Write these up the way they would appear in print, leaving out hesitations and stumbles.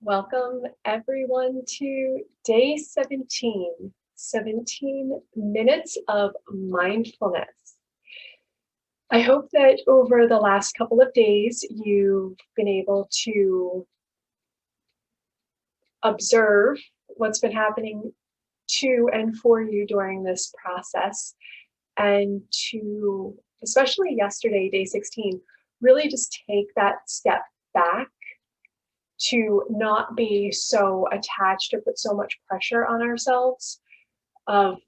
Welcome everyone to day 17, 17 minutes of mindfulness. I hope that over the last couple of days, you've been able to observe what's been happening to and for you during this process, and to, especially yesterday, day 16, really just take that step back to not be so attached or put so much pressure on ourselves of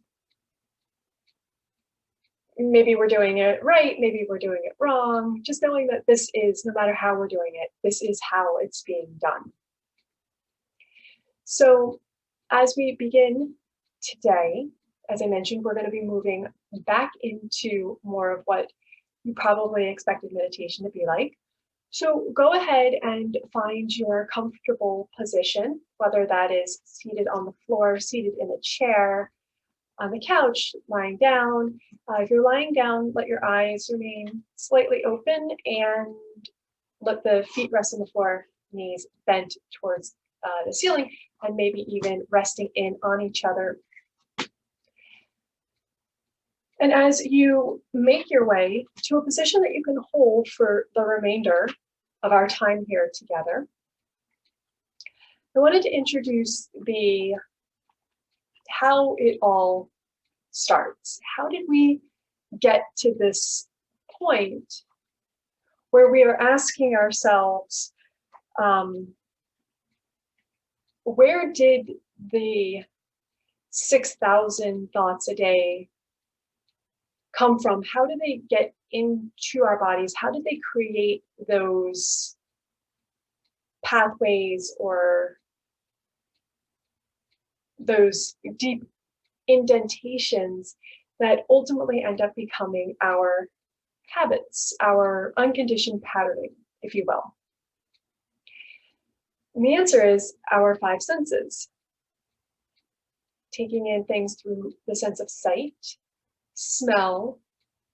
maybe we're doing it right, maybe we're doing it wrong, just knowing that this is, no matter how we're doing it, this is how it's being done. So as we begin today, as I mentioned, we're going to be moving back into more of what you probably expected meditation to be like. So go ahead and find your comfortable position, whether that is seated on the floor, seated in a chair, on the couch, lying down. If you're lying down, let your eyes remain slightly open and let the feet rest on the floor, knees bent towards the ceiling, and maybe even resting in on each other. And as you make your way to a position that you can hold for the remainder of our time here together, I wanted to introduce how it all starts. How did we get to this point where we are asking ourselves, where did the 6,000 thoughts a day come from? How did they get into our bodies? How did they create those pathways or those deep indentations that ultimately end up becoming our habits, our unconditioned patterning, if you will? And the answer is our five senses. Taking in things through the sense of sight, smell,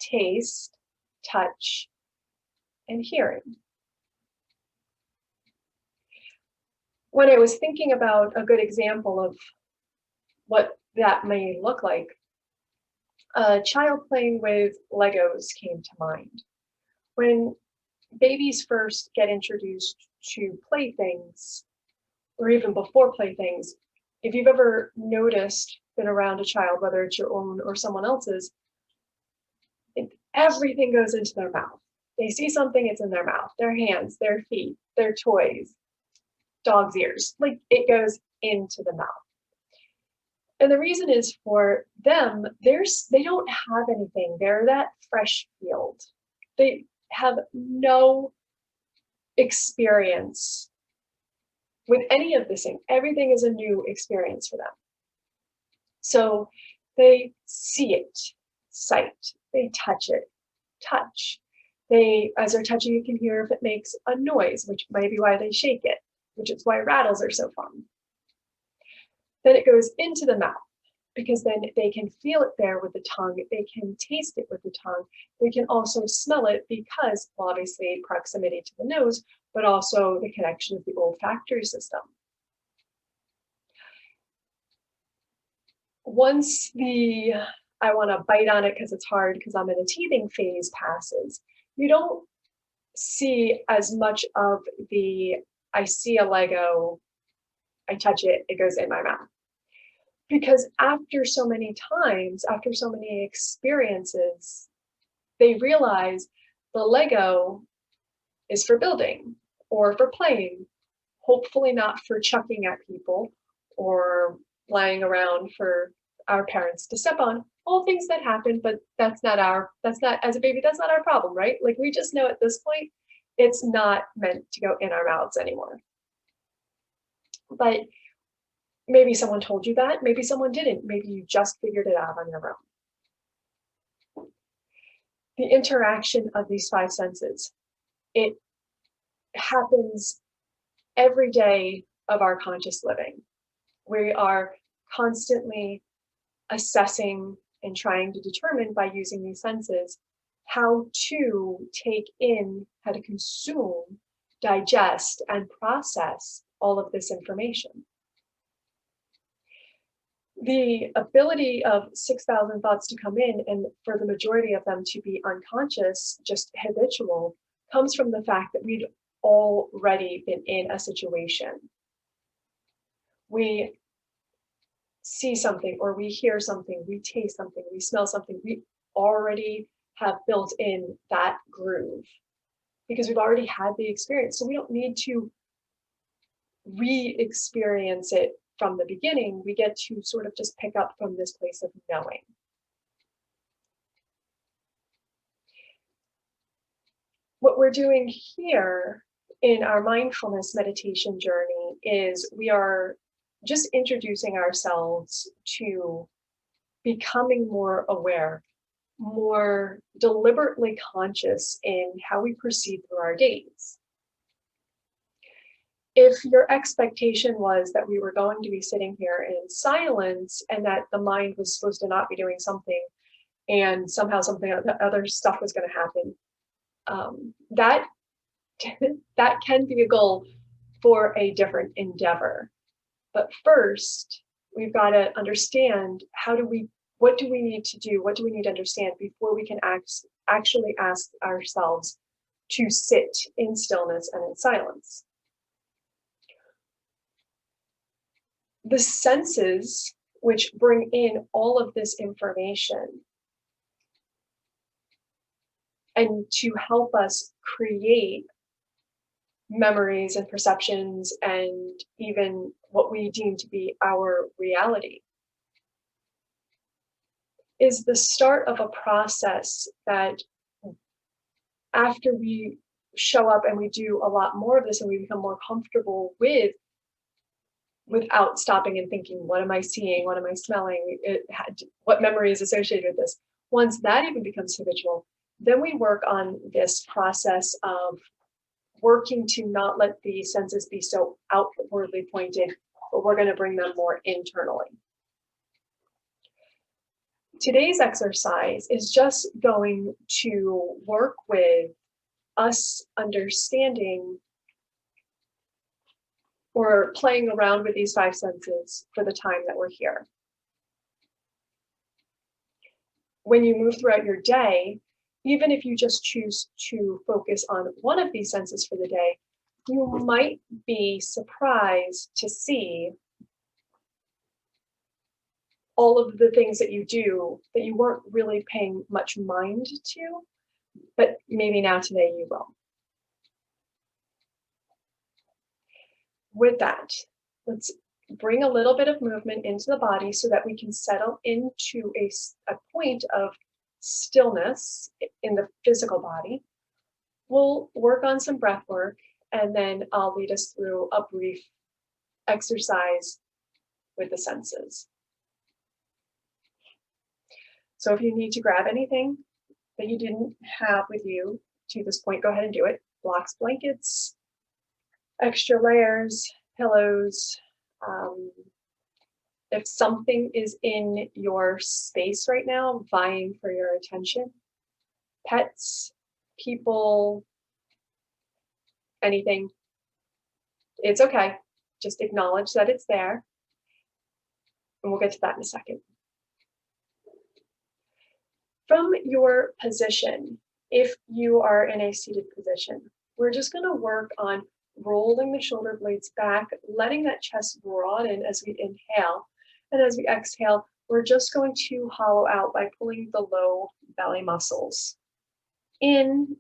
taste, touch, and hearing. When I was thinking about a good example of what that may look like, a child playing with Legos came to mind. When babies first get introduced to playthings, or even before playthings, if you've ever noticed, been around a child, whether it's your own or someone else's, everything goes into their mouth. They see something, it's in their mouth, their hands, their feet, their toys, dog's ears, like it goes into the mouth. And the reason is for them, they don't have anything. They're that fresh field. They have no experience with any of this thing. Everything is a new experience for them. So they see it, sight. They touch it, touch. As they're touching, you can hear if it makes a noise, which might be why they shake it, which is why rattles are so fun. Then it goes into the mouth, because then they can feel it there with the tongue. They can taste it with the tongue. They can also smell it because, well, obviously, proximity to the nose, but also the connection of the olfactory system. Once I want to bite on it because it's hard because I'm in a teething phase passes, you don't see as much of I see a Lego, I touch it, it goes in my mouth. Because after so many times, after so many experiences, they realize the Lego is for building or for playing, hopefully not for chucking at people or lying around for our parents to step on. All things that happen, but as a baby, that's not our problem, right? Like, we just know at this point, it's not meant to go in our mouths anymore. But maybe someone told you that, maybe someone didn't. Maybe you just figured it out on your own. The interaction of these five senses, it happens every day of our conscious living. We are constantly assessing and trying to determine by using these senses how to take in, how to consume, digest, and process all of this information. The ability of 6,000 thoughts to come in and for the majority of them to be unconscious, just habitual, comes from the fact that we'd already been in a situation. We see something, or we hear something, we taste something, we smell something, we already have built in that groove because we've already had the experience. So we don't need to re-experience it from the beginning. We get to sort of just pick up from this place of knowing. What we're doing here in our mindfulness meditation journey is we are just introducing ourselves to becoming more aware, more deliberately conscious in how we proceed through our days. If your expectation was that we were going to be sitting here in silence and that the mind was supposed to not be doing something and somehow something other stuff was going to happen, that can be a goal for a different endeavor. But first, we've got to understand what do we need to do? What do we need to understand before we can actually ask ourselves to sit in stillness and in silence? The senses, which bring in all of this information and to help us create memories and perceptions and even what we deem to be our reality, is the start of a process that after we show up and we do a lot more of this and we become more comfortable without stopping and thinking, what am I seeing? What am I smelling? What memory is associated with this? Once that even becomes habitual, then we work on this process of working to not let the senses be so outwardly pointed, but we're going to bring them more internally. Today's exercise is just going to work with us understanding or playing around with these five senses for the time that we're here. When you move throughout your day, even if you just choose to focus on one of these senses for the day, you might be surprised to see all of the things that you do that you weren't really paying much mind to, but maybe now today you will. With that, let's bring a little bit of movement into the body so that we can settle into a point of stillness in the physical body. We'll work on some breath work, and then I'll lead us through a brief exercise with the senses. So if you need to grab anything that you didn't have with you to this point, go ahead and do it. Blocks, blankets, extra layers, pillows. If something is in your space right now, vying for your attention, pets, people, anything, it's okay. Just acknowledge that it's there. And we'll get to that in a second. From your position, if you are in a seated position, we're just going to work on rolling the shoulder blades back, letting that chest broaden as we inhale. And as we exhale, we're just going to hollow out by pulling the low belly muscles in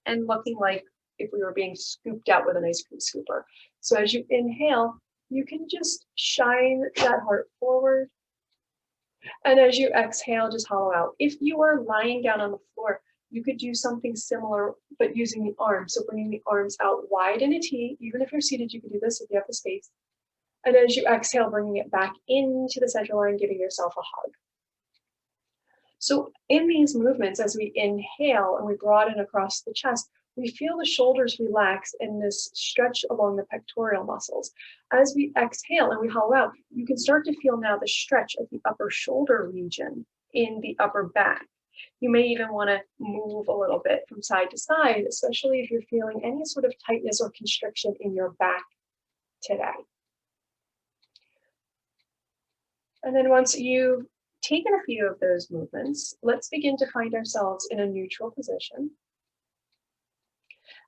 and looking like if we were being scooped out with an ice cream scooper. So as you inhale, you can just shine that heart forward. And as you exhale, just hollow out. If you are lying down on the floor, you could do something similar, but using the arms. So bringing the arms out wide in a T. Even if you're seated, you can do this if you have the space. And as you exhale, bringing it back into the center line, giving yourself a hug. So in these movements, as we inhale and we broaden across the chest, we feel the shoulders relax and this stretch along the pectoral muscles. As we exhale and we hollow out, you can start to feel now the stretch of the upper shoulder region in the upper back. You may even want to move a little bit from side to side, especially if you're feeling any sort of tightness or constriction in your back today. And then once you've taken a few of those movements, let's begin to find ourselves in a neutral position.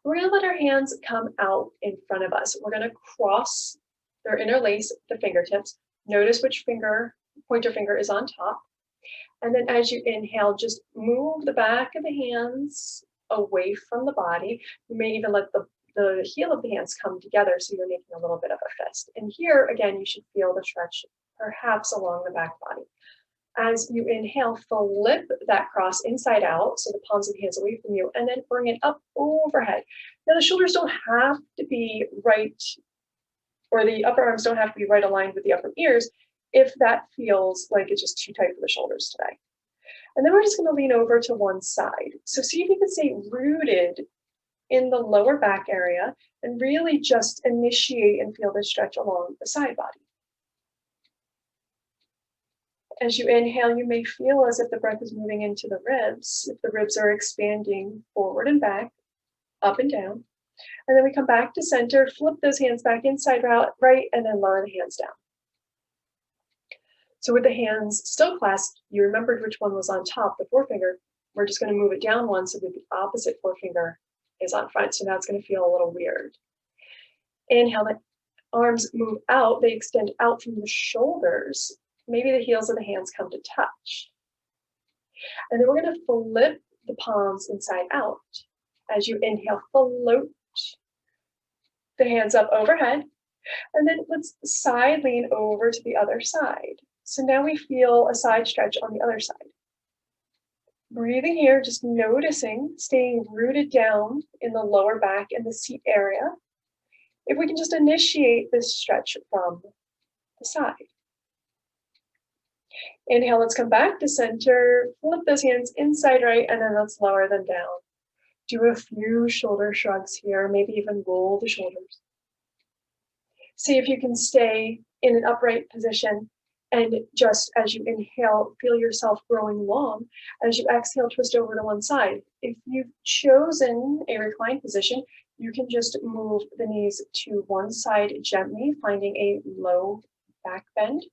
We're going to let our hands come out in front of us. We're going to cross or interlace the fingertips. Notice which pointer finger is on top. And then as you inhale, just move the back of the hands away from the body. You may even let the heel of the hands come together so you're making a little bit of a fist. And here, again, you should feel the stretch perhaps along the back body. As you inhale, flip that cross inside out, so the palms of the hands away from you, and then bring it up overhead. Now the shoulders don't have to be right, or the upper arms don't have to be right aligned with the upper ears if that feels like it's just too tight for the shoulders today. And then we're just going to lean over to one side. So see if you can stay rooted in the lower back area and really just initiate and feel the stretch along the side body. As you inhale, you may feel as if the breath is moving into the ribs, if the ribs are expanding forward and back, up and down. And then we come back to center, flip those hands back inside right, and then lower the hands down. So with the hands still clasped, you remembered which one was on top, the forefinger. We're just going to move it down one so that the opposite forefinger is on front. So now it's going to feel a little weird. Inhale, the arms move out. They extend out from the shoulders. Maybe the heels of the hands come to touch. And then we're going to flip the palms inside out. As you inhale, float the hands up overhead. And then let's side lean over to the other side. So now we feel a side stretch on the other side. Breathing here, just noticing, staying rooted down in the lower back and the seat area. If we can just initiate this stretch from the side. Inhale, let's come back to center, flip those hands inside right, and then let's lower them down. Do a few shoulder shrugs here, maybe even roll the shoulders. See if you can stay in an upright position, and just as you inhale, feel yourself growing long. As you exhale, twist over to one side. If you've chosen a reclined position, you can just move the knees to one side gently, finding a low back bend.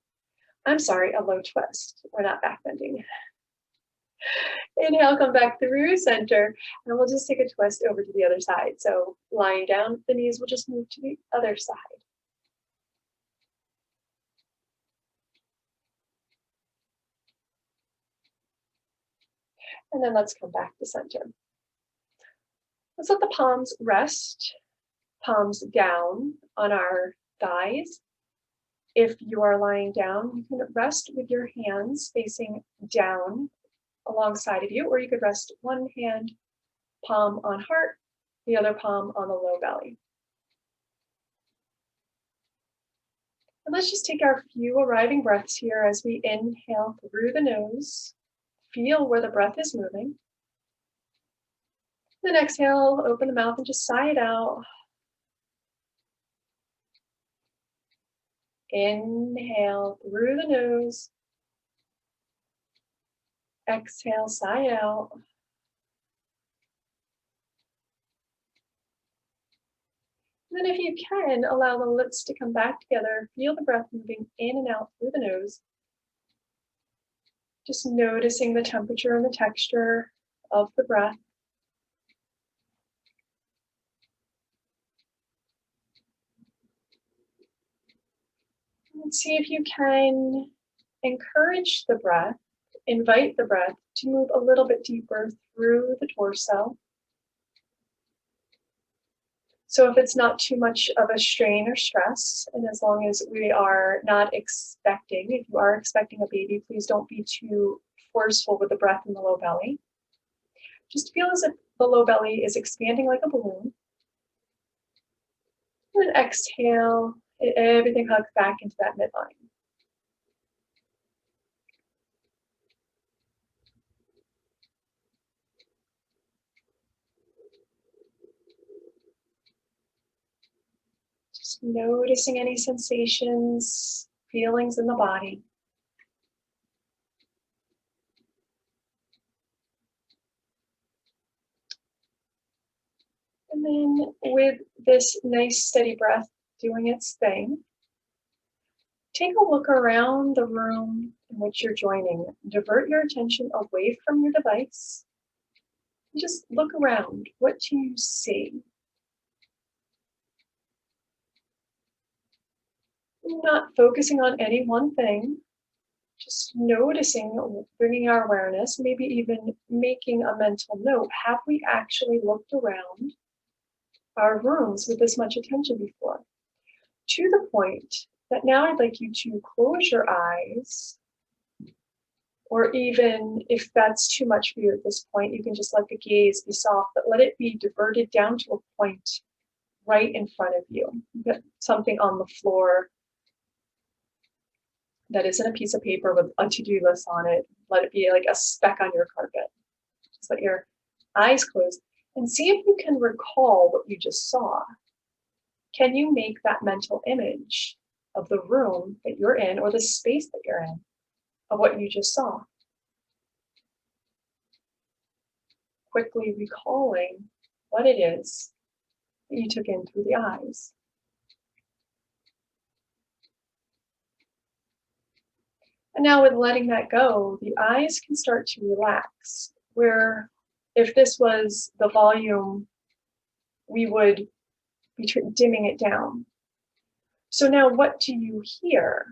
I'm sorry, a low twist. We're not back bending. Inhale, come back through center, and we'll just take a twist over to the other side. So lying down, the knees will just move to the other side. And then let's come back to center. Let's let the palms rest, palms down on our thighs. If you are lying down, you can rest with your hands facing down alongside of you, or you could rest one hand, palm on heart, the other palm on the low belly. And let's just take our few arriving breaths here as we inhale through the nose. Feel where the breath is moving. Then exhale, open the mouth and just sigh it out. Inhale through the nose. Exhale, sigh out. And then if you can, allow the lips to come back together. Feel the breath moving in and out through the nose. Just noticing the temperature and the texture of the breath. And see if you can encourage the breath, invite the breath to move a little bit deeper through the torso. So if it's not too much of a strain or stress, and as long as we are not expecting, if you are expecting a baby, please don't be too forceful with the breath in the low belly. Just feel as if the low belly is expanding like a balloon. And then exhale, everything hugs back into that midline. Just noticing any sensations, feelings in the body. And then with this nice steady breath, doing its thing. Take a look around the room in which you're joining. Divert your attention away from your device. Just look around. What do you see? Not focusing on any one thing, just noticing, bringing our awareness, maybe even making a mental note. Have we actually looked around our rooms with this much attention before? To the point that now I'd like you to close your eyes, or even if that's too much for you at this point, you can just let the gaze be soft, but let it be diverted down to a point right in front of you. Put something on the floor that isn't a piece of paper with a to-do list on it. Let it be like a speck on your carpet. Just let your eyes close and see if you can recall what you just saw. Can you make that mental image of the room that you're in or the space that you're in of what you just saw? Quickly recalling what it is that you took in through the eyes. And now with letting that go, the eyes can start to relax, where if this was the volume, we would be dimming it down. So now what do you hear?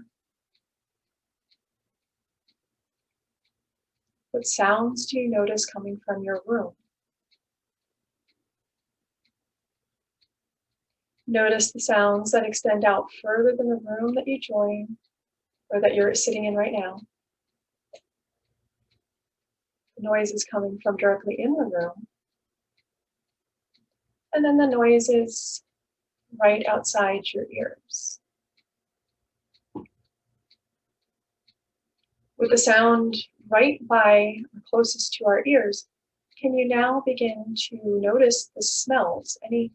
What sounds do you notice coming from your room? Notice the sounds that extend out further than the room that you join or that you're sitting in right now. The noise is coming from directly in the room. And then the noises right outside your ears. With the sound right by or closest to our ears, can you now begin to notice the smells, any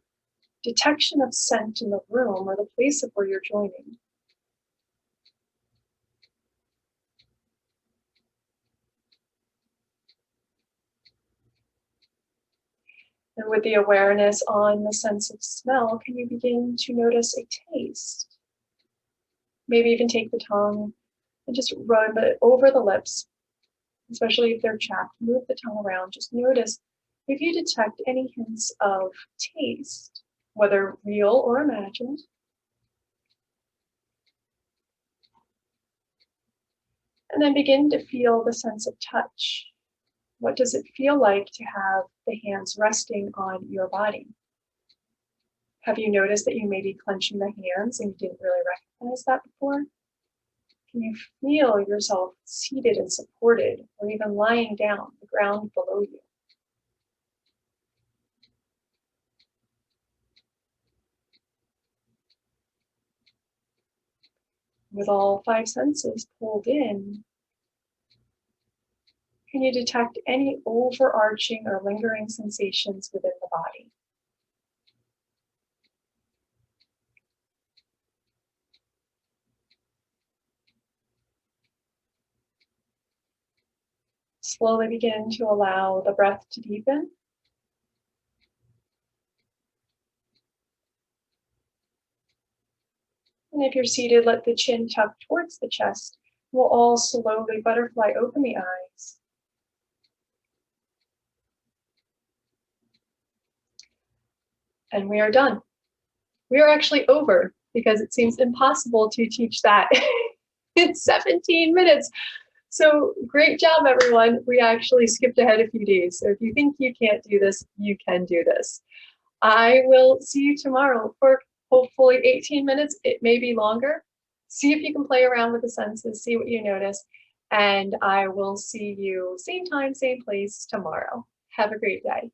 detection of scent in the room or the place of where you're joining? And with the awareness on the sense of smell, can you begin to notice a taste? Maybe even take the tongue and just rub it over the lips, especially if they're chapped. Move the tongue around. Just notice if you detect any hints of taste, whether real or imagined. And then begin to feel the sense of touch. What does it feel like to have the hands resting on your body? Have you noticed that you may be clenching the hands and you didn't really recognize that before? Can you feel yourself seated and supported, or even lying down, the ground below you? With all 5 senses pulled in, can you detect any overarching or lingering sensations within the body? Slowly begin to allow the breath to deepen. And if you're seated, let the chin tuck towards the chest. We'll all slowly butterfly open the eyes. And we are done. We are actually over because it seems impossible to teach that in 17 minutes. So great job, everyone. We actually skipped ahead a few days. So if you think you can't do this, you can do this. I will see you tomorrow for hopefully 18 minutes. It may be longer. See if you can play around with the senses, see what you notice. And I will see you same time, same place tomorrow. Have a great day.